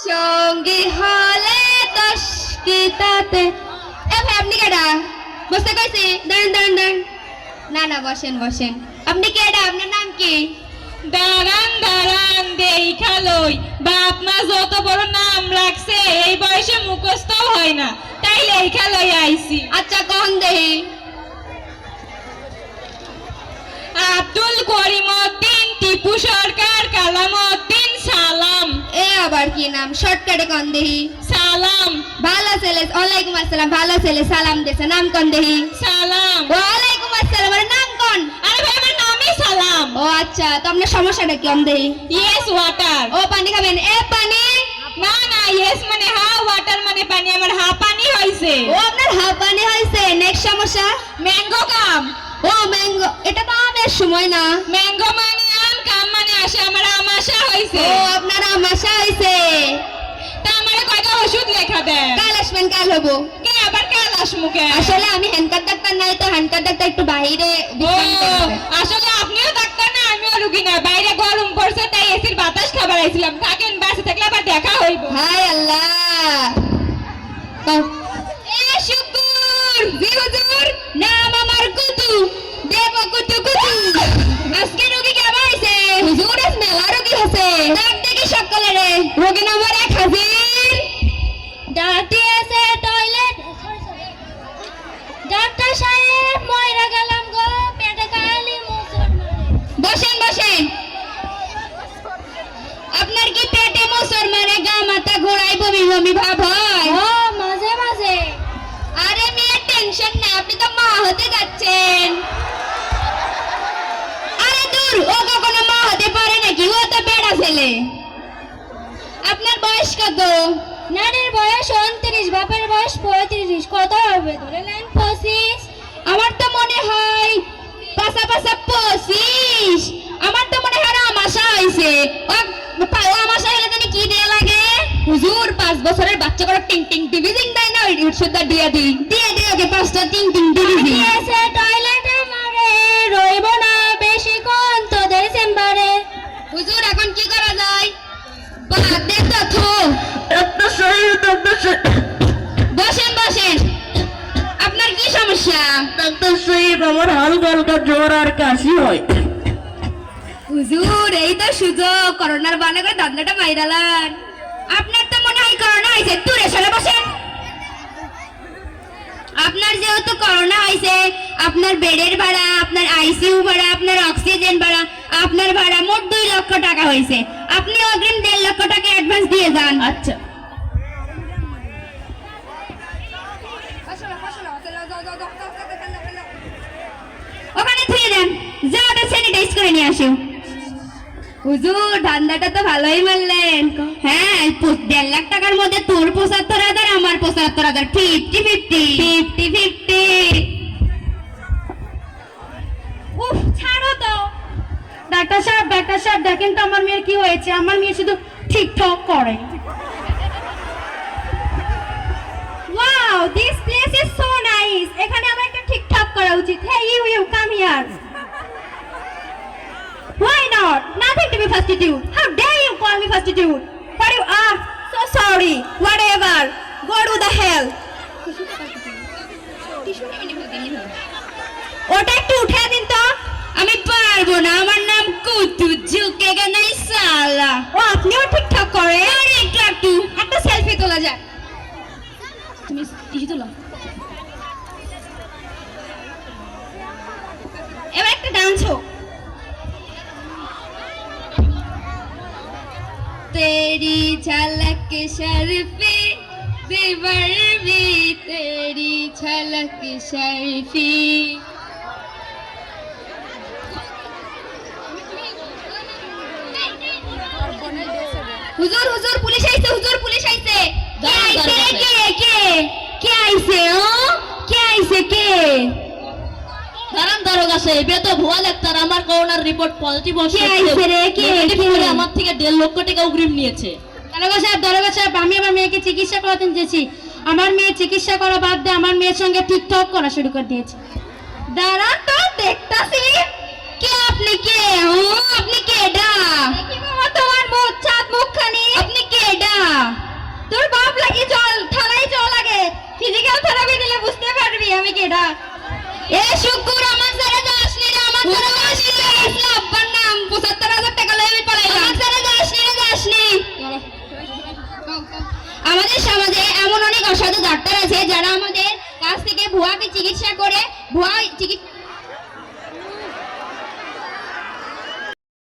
সঙ্গী হলে তস্কিতাতে। এ ভাই আপনি কেডা? বসতে কইছি, দাঁড়ান দাঁড়ান দাঁড়ান। না না বসেন বসেন। আপনি কেডা? আপনার নাম কি? দাঁড়ান দাঁড়ান দেখা লই, বাপ মা যত বড় নাম রাখছে এই বয়সে মুখস্থ হয় না, তাই লেখা লই আইছি। আচ্ছা কখন দেহি? আব্দুল করিম উদ্দিন, টিপু সরকার, কালাম উদ্দিন, সালাম। এ আবার কি নাম? শর্টকাটে কন দেহি। সালাম। ভালো ছেলে, ওয়ালাইকুম আসসালাম। ভালো ছেলে সালাম দিছে, নাম কন দেহি। সালাম। ওয়ালাইকুম আসসালাম, আর নাম কন? আরে ভাই আমার নামই সালাম। ও আচ্ছা, তো আপনার সমস্যাটা কি? কম দেহি। Yes water. ও পানি খাবেন? এ পানি। না না, ইয়েস মানে হা, ওয়াটার মানে পানি, আমার হা পানি হইছে। ও আপনার হা পানি হয়েছে। নেক্সট সমস্যা? ম্যাঙ্গো কাম। ও ম্যাঙ্গো, এটা তো আমের সময় না। ম্যাঙ্গো মানে আম, কাম মানে আসে, আমার আমাশা হইছে। ও আপনার আমাশা হয়েছে। তা আমারে কয়টা ওষুধ লেখা দেন? কাল আসবেন, কাল হবো। কে আবার কাল আসমুকে? আসলে আমি হ্যান্ডকার ডাক্তার নাই তো, হ্যান্ডকার ডাক্তার একটু বাইরে ও, বিশ্রাম করতে। আসলে আপনিও ডাক্তার না আমিও রুগী না, বাইরে গরম পড়ছে তাই এসির বাতাস খাবার আইছিলাম। থাকেন, বাসে থাকলে আবার দেখা হইব। হাই আল্লাহ। এ শুকুর, জি হুজুর। নাম আমার কুতু, দেব কুতু কুতু। আজকে রোগী কেমন হইছে? হুজুর আজ মেলা রোগী আছে। ডাক দেখি সকালে রে। রোগী নাম্বার 1 হাজির। ডাক্তার আছে টয়লেট। ডাক্তার সাহেব ময়রা গেলাম গো, পেটে কালি মোচড় মারে। বসেন বসেন। আপনার কি পেটে মোচড় মারে, গা মাথা ঘোরায়, বমি বমি ভাব হয়? ও মাঝে মাঝে। আরে মেয়ে টেনশন নেই, আপনি তো মা হতে যাচ্ছেন। আরে দূর, ও কখনো মা হতে পারে নাকি? ও তো বেড়া ছেলে। আপনার বয়স কত? নারীর বয়স 29, বাপের বয়স 35। কত হবে ধরে নেন? 25। আমার তো মনে হয় পাশা পাশা 25। আমার তো মনে হয় আমাশা হইছে। আমাশা হলে জানি কি দেয়া লাগে? হুজুর 5 বছরের বাচ্চা করে টিং টিং ডিভিজিং দেয় না, ওই ওষুধটা দিয়ে দিই। দিয়ে দিই ওকে 5টা টিং টিং ডিভিজিং। আছে টয়লেটে মারে, রইব না বেশিক্ষণ তোদের চেম্বারে। হুজুর এখন কি করা যায়? বাদে তো থো। বসেন বসেন। আপনার কি সমস্যা? ডাক্তার সাহেব, আমার হালকা হালকা জ্বর আর কাশি হয়। হুজুর এই তো সুযোগ, করোনার বানে করে ধান্দাটা মাইরালান। আপনার তো মনে হয় করোনা হয়েছে, দূরে সরে বসেন। আপনার যেহেতু করোনা হয়েছে, আপনার বেডের ভাড়া, আপনার আইসিইউ ভাড়া, আপনার অক্সিজেন ভাড়া, আপনার ভাড়া মোট 2 লক্ষ টাকা হয়েছে। আপনি অগ্রিম 1.5 লক্ষ টাকা অ্যাডভান্স দিয়ে যান। আচ্ছা। ওখানে থুয়ে দেন, যা ওটা স্যানিটাইজ করে নিয়ে আসো। হুজুর ধান্দাটা তো ভালোই মারলেন। হ্যাঁ, 1.5 লাখ টাকার মধ্যে তোর 75,000, আমার 75,000, 50-50। উফ ছাড়ো তো। ডাক্তার সাহেব দেখেন তো আমার মেয়ের কি হয়েছে। আমার মেয়ে শুধু ঠিকঠাক করে। Wow, this place is so nice. এখানে আমার একটা ঠিকঠাক করা উচিত। Hey you come here. Why not? Nothing to be prostitute. How dare you call me prostitute? What you are? So sorry. Whatever. Go to the hell. ওটা একটু উঠে দিন তো। আমি পারবো না, আমার নাম কুতু, ঝুঁকেগা নাই সালা। ও আপনিও ঠিকঠাক করে? আরে একটু একটু। একটা সেলফি তোলা যায়। তুমি টিস্যু তোলো। এবার একটা ডান্স হোক। तेरी झलक शर्फी देवर भी, तेरी झलक शर्फी। হুজুর হুজুর পুলিশ আইছে, হুজুর পুলিশ আইছে। কে আইছে রে? কে আইছে? ও কে আইছে? কে? দাঁড়ান দারোগা সাহেব, এ তো ভুয়া ডাক্তার। আমার করোনার রিপোর্ট পজিটিভ কে আইছে রে? কে আমার থেকে 1.5 লক্ষ টাকা অগ্রিম নিয়েছে। দারোগা সাহেব, আমি আমার মেয়েকে চিকিৎসা করাতে চেয়েছি। আমার মেয়ে চিকিৎসা করা বাদ দিয়ে আমার মেয়ের সঙ্গে টিকটক করা শুরু করে দিয়েছে। দাঁড়ান তো দেখতাছি। কে আপনি? কে? ও আপনি কেডা? দেখি বাবা তোমার মুখ, চাঁদ মুখখানি। আপনি কেডা? এটা এ শুকুর আমার সারা যাস নি রে আমার সারা যাস নি রে আসলে আব্বার নাম ৭৫,০০০ টাকা লয়ে আমি পালাইলাম আমার সারা যাস নি আমাদের সমাজে এমন অনেক অসাধু ডাক্তার আছে যারা আমাদের কাছ থেকে ভুয়া চিকিৎসা করে ভুয়া চিকিৎসা